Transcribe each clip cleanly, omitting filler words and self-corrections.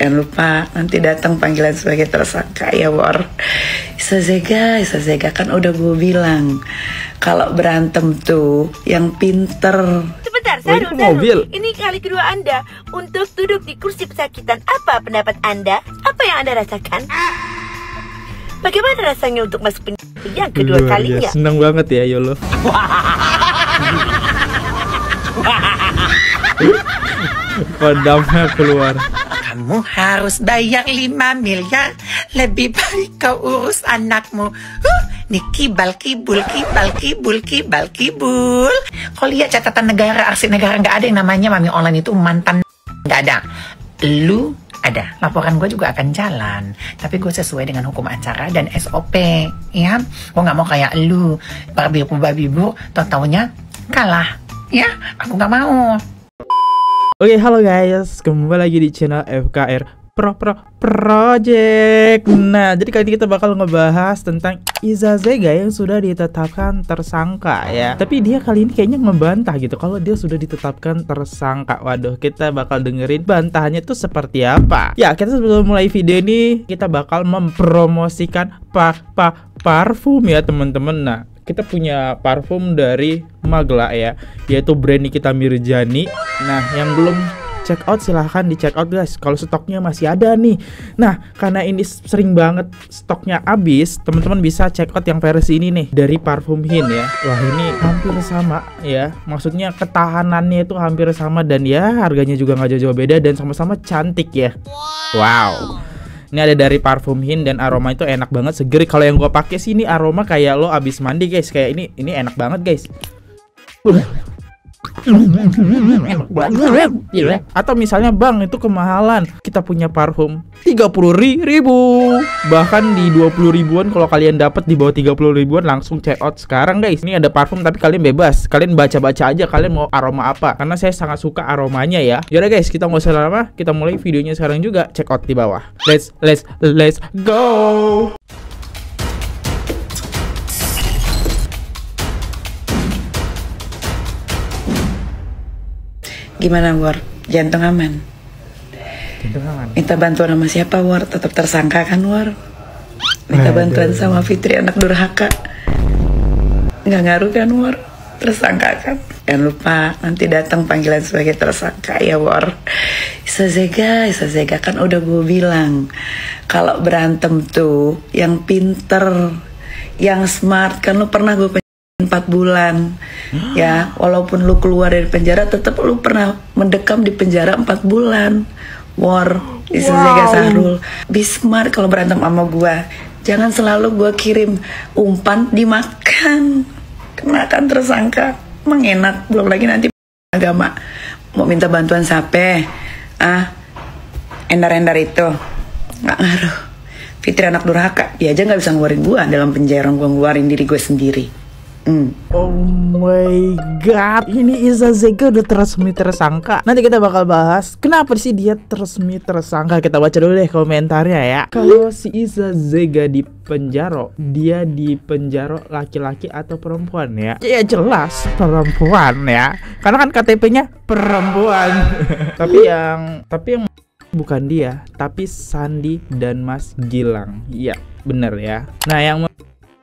Jangan lupa nanti datang panggilan sebagai tersangka ya War. Isa Zega kan udah gue bilang kalau berantem tuh yang pinter. Sebentar, Sarul. Ini kali kedua Anda untuk duduk di kursi pesakitan. Apa pendapat Anda? Apa yang Anda rasakan? Bagaimana rasanya untuk masuk penjara yang kedua kalinya? Seneng banget ya Yolo. Padamnya keluar. Kamu harus bayar 5 miliar. Lebih baik kau urus anakmu. Nih kibal kibul. Kau lihat catatan negara, arsip negara, nggak ada yang namanya mami online itu mantan. Nggak ada. Lu ada. Laporan gue juga akan jalan. Tapi gue sesuai dengan hukum acara dan SOP. Ya, gue nggak mau kayak lu. Babi bu, taunya kalah. Ya, aku nggak mau. Oke, halo guys, kembali lagi di channel FKR Project. Nah, jadi kali ini kita bakal ngebahas tentang Isa Zega yang sudah ditetapkan tersangka ya. Tapi dia kali ini kayaknya ngebantah gitu kalau dia sudah ditetapkan tersangka. Waduh, kita bakal dengerin bantahannya tuh seperti apa. Ya, kita sebelum mulai video ini kita bakal mempromosikan parfum ya teman-teman. Nah, kita punya parfum dari Magla ya, yaitu brand Nikita Mirzani. Nah, yang belum check out silahkan di check out guys, kalau stoknya masih ada nih. Nah, karena ini sering banget stoknya habis, teman-teman bisa check out yang versi ini nih dari Parfum Hin ya. Wah, ini hampir sama ya, maksudnya ketahanannya itu hampir sama dan ya harganya juga nggak jauh-jauh beda dan sama-sama cantik ya. Wow. Ini ada dari Parfum Hin dan aroma itu enak banget, seger. Kalau yang gue pakai sih ini aroma kayak lo abis mandi guys, kayak ini enak banget guys. Atau misalnya bang itu kemahalan, kita punya parfum 30.000, bahkan di 20 ribuan. Kalau kalian dapat di bawah 30 ribuan langsung check out sekarang guys. Ini ada parfum tapi kalian bebas, kalian baca-baca aja kalian mau aroma apa, karena saya sangat suka aromanya ya. Yaudah guys, kita nggak usah lama, kita mulai videonya sekarang juga. Check out di bawah. Let's go. Gimana War? Jantung aman? Jantung aman. Minta bantuan sama siapa War? Tetap tersangka kan War? Minta bantuan sama Fitri anak durhaka. Nggak ngaruh kan War? Tersangka kan? Jangan lupa nanti datang panggilan sebagai tersangka ya War. Isa Zega kan udah gue bilang kalau berantem tuh yang pinter, yang smart. Kan lu pernah gue 4 bulan ya, walaupun lu keluar dari penjara tetap lu pernah mendekam di penjara 4 bulan. War, Isa Zega Sarul, be smart kalau berantem sama gua. Jangan selalu gua kirim umpan dimakan, kenakan tersangka. Emang enak, belum lagi nanti agama mau minta bantuan sape. Endar-endar itu nggak ngaruh. Fitri anak durhaka, dia aja nggak bisa ngeluarin gua dalam penjara, gua ngeluarin diri gue sendiri. Oh my god, ini Isa Zega udah resmi tersangka. Nanti kita bakal bahas kenapa sih dia resmi tersangka. Kita baca dulu deh komentarnya ya. Kalau si Isa Zega di penjara, dia di penjara laki-laki atau perempuan ya? Ya jelas perempuan ya, karena kan KTP-nya perempuan. tapi yang bukan dia, tapi Sandi dan Mas Gilang. Iya, bener ya. Nah, yang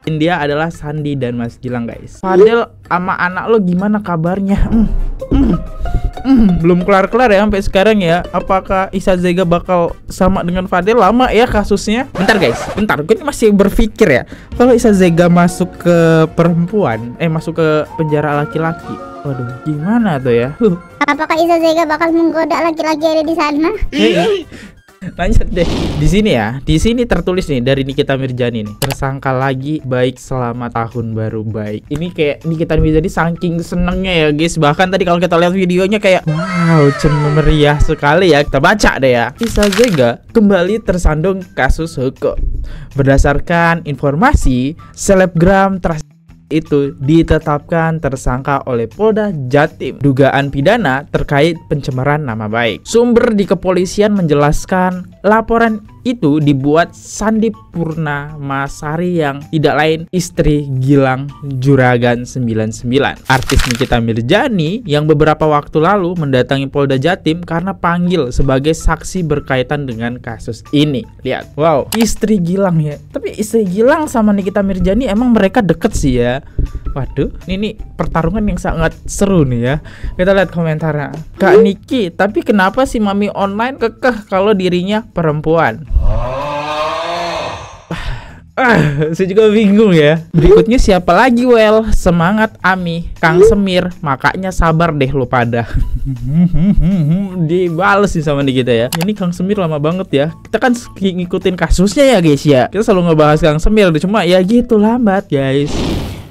dia adalah Sandi dan Mas Gilang guys. Fadel sama anak lo gimana kabarnya? Belum kelar-kelar ya sampai sekarang ya. Apakah Isa Zega bakal sama dengan Fadel? Lama ya kasusnya. Bentar guys, bentar, gue masih berpikir ya, kalau Isa Zega masuk ke perempuan, masuk ke penjara laki-laki, waduh gimana tuh ya? Apakah Isa Zega bakal menggoda laki-laki ada di sana? Lanjut deh. Di sini ya, di sini tertulis nih dari Nikita Mirzani nih. Tersangka lagi baik selama tahun baru baik. Ini kayak Nikita Mirzani saking senengnya ya guys. Bahkan tadi kalau kita lihat videonya kayak wow, meriah sekali ya. Kita baca deh ya. Isa Zega kembali tersandung kasus hukum. Berdasarkan informasi, selebgram itu ditetapkan tersangka oleh Polda Jatim. Dugaan pidana terkait pencemaran nama baik. Sumber di kepolisian menjelaskan laporan itu dibuat Sandi Purnamasari yang tidak lain istri Gilang Juragan 99. Artis Nikita Mirzani yang beberapa waktu lalu mendatangi Polda Jatim karena panggil sebagai saksi berkaitan dengan kasus ini. Lihat, wow, istri Gilang ya. Tapi istri Gilang sama Nikita Mirzani emang mereka deket sih ya. Waduh, ini pertarungan yang sangat seru nih ya. Kita lihat komentarnya. Kak Niki, tapi kenapa si Mami Online kekeh kalau dirinya perempuan? Saya juga bingung ya. Berikutnya siapa lagi, Well? Semangat Ami, Kang Semir, makanya sabar deh lo pada. Dibales sih sama Nikita ya. Ini Kang Semir lama banget ya. Kita kan ngikutin kasusnya ya guys ya. Kita selalu ngebahas Kang Semir, cuma ya gitu lambat guys.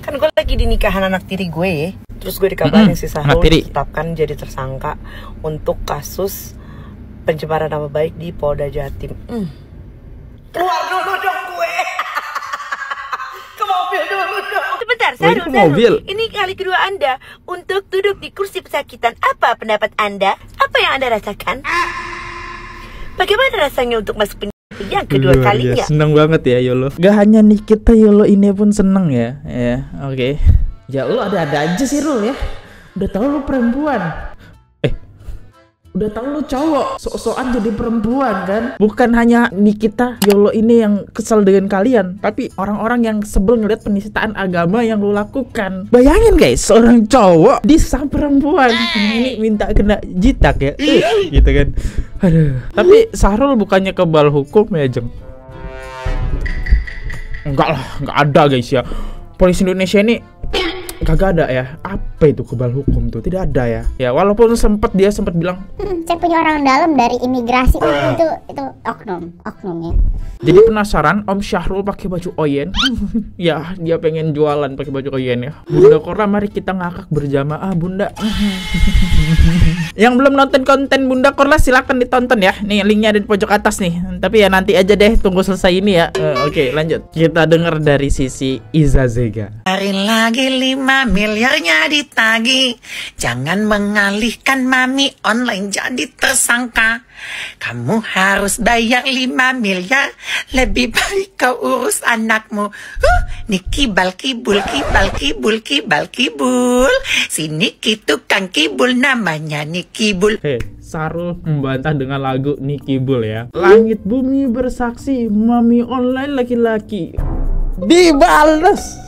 Kan gue lagi di nikahan anak tiri gue ya. Terus gue dikabarin si Sahrul ditetapkan jadi tersangka untuk kasus pencemaran nama baik di Polda Jatim. Keluar dulu dong gue. Ke mobil dulu dong. Sebentar, Sahrul. Ini kali kedua Anda untuk duduk di kursi pesakitan. Apa pendapat Anda? Apa yang Anda rasakan? Bagaimana rasanya untuk masuk yang kedua kalinya? Ya, seneng banget ya Yolo. Gak hanya Nikita, Yolo ini pun seneng ya. Ya, oke. Ya lo ada-ada aja sih Rul ya. Udah tahu lu perempuan. Udah tahu lu cowok, sok-sokan jadi perempuan kan. Bukan hanya Nikita, Yolo ini yang kesel dengan kalian, tapi orang-orang yang sebel ngeliat penistaan agama yang lu lakukan. Bayangin guys, seorang cowok disam perempuan. Ini minta kena jitak ya. Gitu kan. Aduh. Tapi Sahrul bukannya kebal hukum ya, Jeng? Enggak lah, enggak ada guys ya. Polisi Indonesia ini kagak ada ya. Apa itu kebal hukum tuh? Tidak ada ya. Ya walaupun dia sempat bilang saya punya orang dalam dari imigrasi. Itu oknum ya. Jadi penasaran Om Syahrul pakai baju Oyen. Ya dia pengen jualan pakai baju Oyen ya. Bunda Korla, mari kita ngakak berjamaah Bunda. Yang belum nonton konten Bunda Korla silakan ditonton ya. Nih linknya ada di pojok atas nih. Tapi ya nanti aja deh, tunggu selesai ini ya. Oke, lanjut. Kita dengar dari sisi Iza Zega. Hari lagi 5 miliarnya ditagi. Jangan mengalihkan Mami Online jadi tersangka. Kamu harus bayar 5 miliar. Lebih baik kau urus anakmu. Niki bal kibul kibal kibul kibal kibul. Si Niki tukang kibul namanya Niki Bul. Sahrul membantah dengan lagu Niki Bul ya. Langit bumi bersaksi, Mami Online laki-laki. Dibales.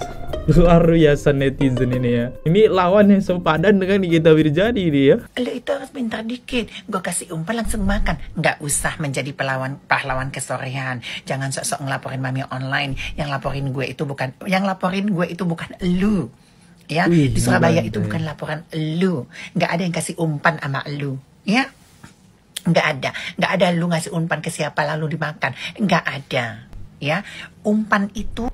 Luar biasa netizen ini ya. Ini lawan yang sepadan dengan Nikita Mirzani ini ya. Lo itu harus pintar dikit. Gue kasih umpan langsung makan. Nggak usah menjadi pahlawan kesorean. Jangan sok-sok ngelaporin Mami Online. Yang laporin gue itu bukan elu. Ya, di Surabaya itu bukan laporan elu. Nggak ada yang kasih umpan sama elu. Ya, nggak ada lu ngasih umpan ke siapa lalu dimakan. Nggak ada. Ya, umpan itu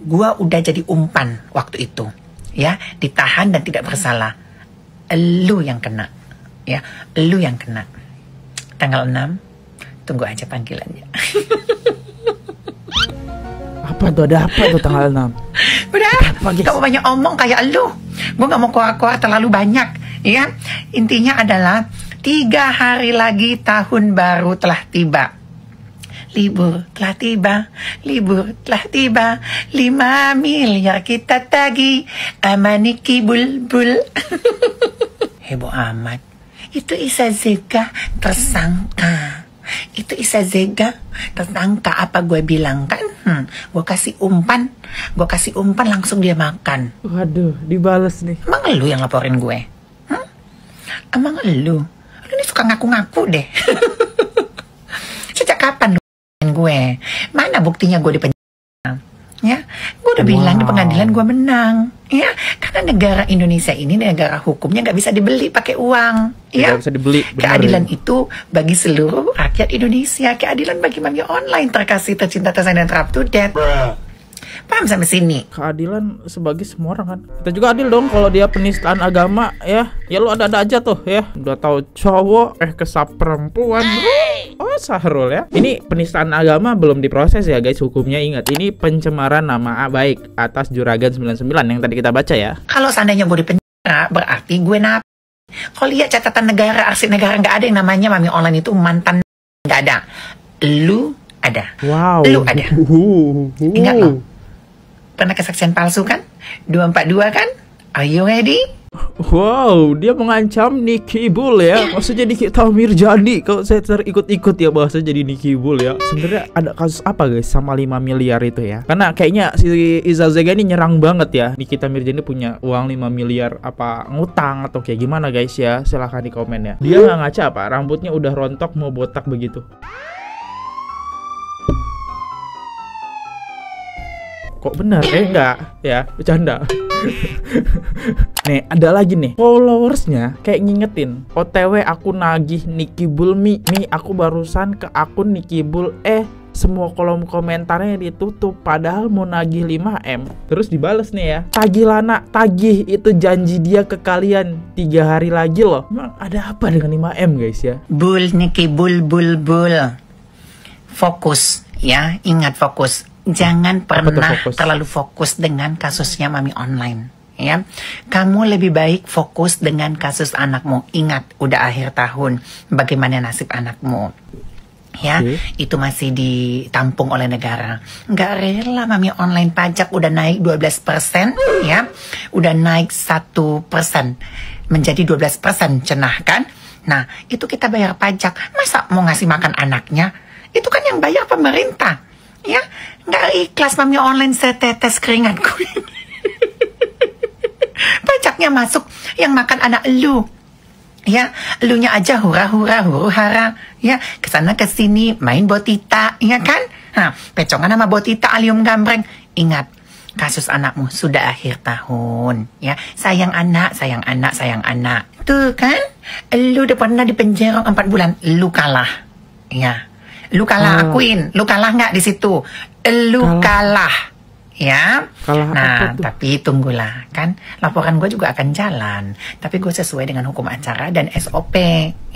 gua udah jadi umpan waktu itu, ya, ditahan dan tidak bersalah. Elu yang kena, ya, elu yang kena. Tanggal 6, tunggu aja panggilannya. Apa tuh, ada apa tuh tanggal 6? Udah, kamu banyak omong kayak elu. Gua nggak mau keluar terlalu banyak, ya. Intinya adalah 3 hari lagi tahun baru telah tiba. Libur telah tiba, 5 miliar kita tagi, Niki Bulbul. Heboh amat. Itu Iza Zega tersangka. Apa gue bilang kan? Gue kasih umpan langsung dia makan. Waduh, dibales nih. Emang lu yang laporin gue? Emang lu ini suka ngaku-ngaku deh. Sejak kapan lu gue? Mana buktinya gue di penjara? Ya, gue udah bilang di pengadilan gue menang. Ya, karena negara Indonesia ini negara hukumnya nggak bisa dibeli pakai uang. Ya, bisa dibeli. Keadilan itu bagi seluruh rakyat Indonesia. Keadilan bagi Mami Online terkasih, tercinta, tersayang, dan terap to death. Paham sampai sini? Keadilan sebagai semua orang kan. Kita juga adil dong kalau dia penistaan agama ya. Ya lu ada-ada aja tuh ya. Udah tahu cowok kesap perempuan. Oh, Sahrul ya. Ini penistaan agama belum diproses ya guys, hukumnya. Ingat, ini pencemaran nama baik atas Juragan 99 yang tadi kita baca ya. Kalau seandainya gue di penjara, berarti gue Kalau lihat catatan negara, arsip negara, nggak ada yang namanya Mami Online itu mantan. Nggak ada. lu ada. Wow. Lu ada. Ingat lo, pernah kesaksian palsu kan? 242 kan? Are you ready? Wow, dia mengancam Nicky Bull ya. Maksudnya Nikita Mirzani. Kalau saya terikut-ikut ya bahasa jadi Nicky Bull ya. Sebenarnya ada kasus apa guys sama 5 miliar itu ya? Karena kayaknya si Iza Zega ini nyerang banget ya. Nikita Mirzani punya uang 5 miliar apa ngutang atau kayak gimana guys ya? Silahkan di komen ya. Dia nggak ngaca apa? Rambutnya udah rontok mau botak begitu. Kok benar? Enggak ya, bercanda. Nih, ada lagi nih. Followersnya kayak ngingetin. OTW aku nagih Nicky Bull Mi. Aku barusan ke akun Nicky Bull. Semua kolom komentarnya ditutup. Padahal mau nagih 5M. Terus dibales nih ya. Tagih Lana, tagih. Itu janji dia ke kalian 3 hari lagi loh. Emang ada apa dengan 5M guys ya? Bull, Nicky Bull. Fokus ya, ingat fokus. Jangan pernah terlalu fokus dengan kasusnya Mami Online ya. Kamu lebih baik fokus dengan kasus anakmu. Ingat, udah akhir tahun. Bagaimana nasib anakmu? Ya, itu masih ditampung oleh negara. Nggak rela Mami Online pajak udah naik 12% ya. Udah naik 1% menjadi 12%, cenah kan? Nah, itu kita bayar pajak. Masa mau ngasih makan anaknya? Itu kan yang bayar pemerintah. Ya, nggak ikhlas Mami Online setetes keringatku ini. Pajaknya masuk, yang makan anak lu. Ya, elunya aja hura-hara. Ya, kesana kesini main botita, ya kan? Nah, pecongan sama botita alium gambreng. Ingat, kasus anakmu sudah akhir tahun. Ya, sayang anak. Tuh kan, lu udah pernah di penjara 4 bulan, lu kalah. Ya. Lu kalah, akuin. Lu kalah nggak di situ? Lu kalah. Ya. Nah, tapi tunggulah. Kan laporan gue juga akan jalan. Tapi gue sesuai dengan hukum acara dan SOP.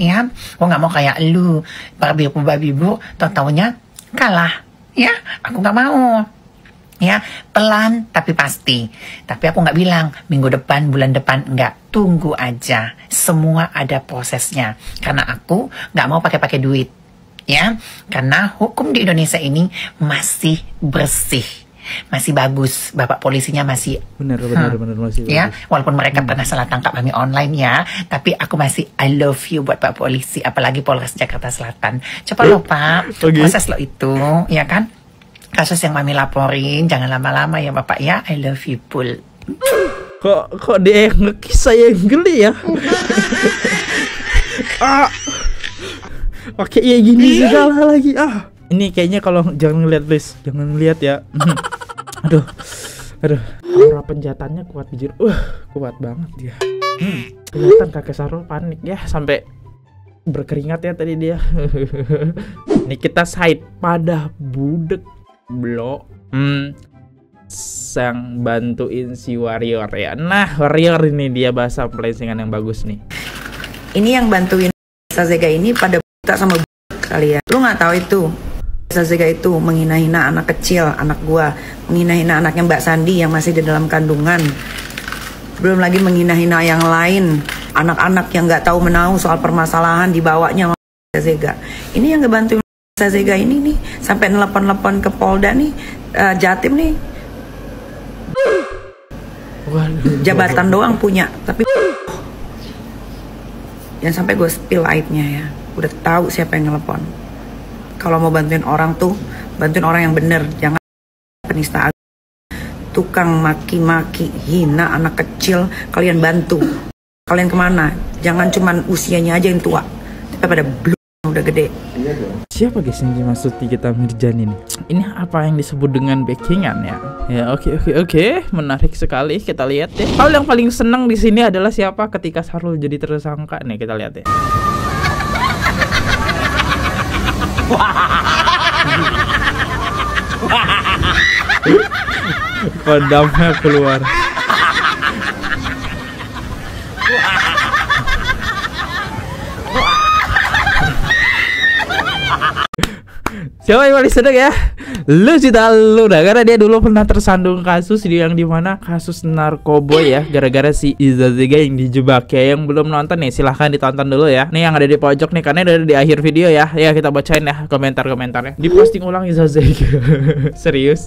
Ya. Gue nggak mau kayak lu. Babi bu. Tau-taunya kalah. Ya. Aku nggak mau. Ya. Pelan tapi pasti. Tapi aku nggak bilang minggu depan, bulan depan. Nggak. Tunggu aja. Semua ada prosesnya. Karena aku nggak mau pakai duit. Ya, karena hukum di Indonesia ini masih bersih, masih bagus. Bapak polisinya masih benar masih ya, bagus. Walaupun mereka pernah salah tangkap Mami Online ya, tapi aku masih I love you buat Pak Polisi, apalagi Polres Jakarta Selatan. Coba lo Pak, proses lo itu, ya kan? Kasus yang Mami laporin, jangan lama-lama ya Bapak ya. I love you Pul. Kok dia ngekis saya yang geli ya? Oke, ya gini segala lagi. Ini kayaknya kalau jangan ngeliat please, jangan ngeliat ya. Aduh. Aura penjahatannya kuat bijir. Kuat banget dia. Kelihatan kakek Sarul panik ya, sampai berkeringat ya tadi dia. Ini kita side pada budek blok. Sang bantuin si Warrior ya. Nah, Warrior ini dia bahasa pelensingan yang bagus nih. Ini yang bantuin Iza Zega ini pada tak sama kalian. Lu nggak tahu itu Iza Zega itu menghina-hina anak kecil, anak gua, menghina-hina anaknya Mbak Sandi yang masih di dalam kandungan, belum lagi menghina-hina yang lain, anak-anak yang nggak tahu menahu soal permasalahan dibawanya sama Iza Zega. Ini yang ngebantuin Iza Zega ini nih sampai nelpon ke Polda nih, Jatim nih. Jabatan doang punya, tapi jangan sampai gue spill aibnya ya. Udah tahu siapa yang ngelepon. Kalau mau bantuin orang tuh, bantuin orang yang bener. Jangan penista agama, tukang maki-maki, hina anak kecil. Kalian bantu. Kalian kemana? Jangan cuman usianya aja yang tua, tapi pada belum udah gede. Siapa guys yang dimaksud Nikita Mirzani ini? Ini apa yang disebut dengan backingan ya? Ya oke. Menarik sekali, kita lihat deh. Hal yang paling senang di sini adalah siapa ketika Sarul jadi tersangka nih, kita lihat deh. Kodamnya keluar. Siapa yang paling seneng ya? Lu cerita lu dah, karena dia dulu pernah tersandung kasus yang dimana kasus narkoboy ya, gara-gara si Iza Zega yang dijebak ya. Yang belum nonton nih silahkan ditonton dulu ya. Nih yang ada di pojok nih, karena ada di akhir video ya. Ya kita bacain ya komentar-komentarnya. Diposting ulang Iza Zega. Serius.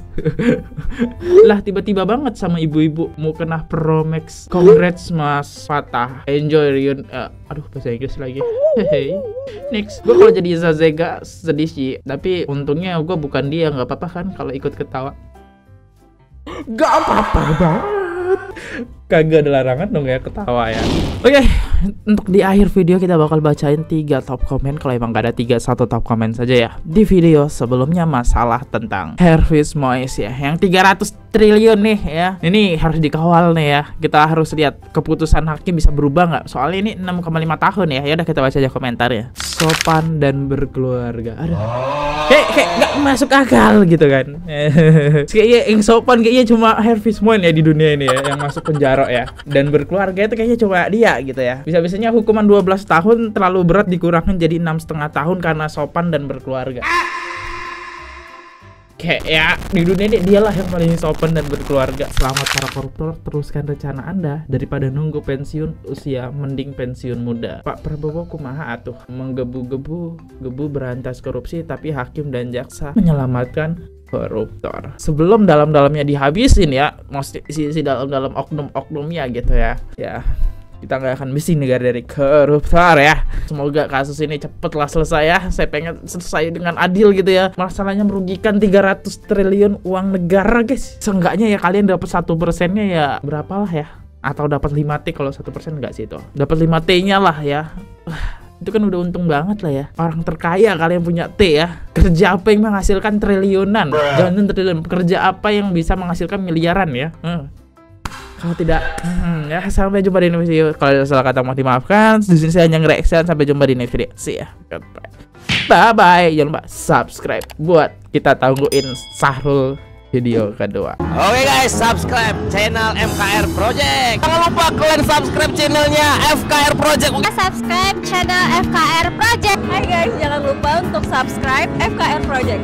Lah tiba-tiba banget sama ibu-ibu mau kena Promax. Congrats Mas Fatah. Enjoy Rion. Aduh bahasa Inggris lagi. Hehe. Next, gue kalau jadi Iza Zega sedih sih. Tapi untungnya gue bukan dia, nggak apa-apa kan kalau ikut ketawa. Gak apa-apa banget. Kagak ada larangan dong ya ketawa ya. Oke, untuk di akhir video kita bakal bacain 3 top komen. Kalau emang gak ada 1 top komen saja ya. Di video sebelumnya masalah tentang Harvey Mois ya, yang 300 triliun nih ya. Ini harus dikawal nih ya. Kita harus lihat keputusan hakim bisa berubah nggak. Soalnya ini 6,5 tahun ya. Ya udah kita baca aja komentarnya. Sopan dan berkeluarga. Aduh. Kayak nggak masuk akal gitu kan. Kayaknya yang sopan kayaknya cuma Harvey Mois ya di dunia ini ya, yang masuk penjara ya. Dan berkeluarga itu kayaknya cuma dia gitu ya. Bisa-bisanya hukuman 12 tahun terlalu berat dikurangin jadi 6,5 tahun karena sopan dan berkeluarga. Kayak ya di dunia ini dialah yang paling sopan dan berkeluarga. Selamat para koruptor, teruskan rencana Anda daripada nunggu pensiun usia, mending pensiun muda. Pak Prabowo kumaha atuh menggebu-gebu berantas korupsi tapi hakim dan jaksa menyelamatkan koruptor. Sebelum dalam-dalamnya dihabisin ya, mesti isi dalam-dalam oknum-oknumnya gitu ya. Ya, kita nggak akan misi negara dari koruptor ya. Semoga kasus ini cepatlah selesai ya. Saya pengen selesai dengan adil gitu ya. Masalahnya merugikan 300 triliun uang negara guys. Seenggaknya ya kalian dapat 1%-nya ya berapalah ya. Atau dapat 5T, kalau 1% enggak sih itu. Dapat 5T-nya lah ya. Itu kan udah untung banget lah ya. Orang terkaya kalian punya T ya. Kerja apa yang menghasilkan triliunan? Jangan triliun. Kerja apa yang bisa menghasilkan miliaran ya? Kalau tidak, ya sampai jumpa di next video. Kalau ada salah kata mohon dimaafkan. Di sini saya hanya nge-reaction. Sampai jumpa di next video. See ya. Bye bye. Jangan lupa subscribe buat kita tungguin Sahrul video kedua. Oke guys, subscribe channel FKR Project. Jangan lupa kalian subscribe channelnya FKR Project. Subscribe channel FKR Project. Hai guys, jangan lupa untuk subscribe FKR Project.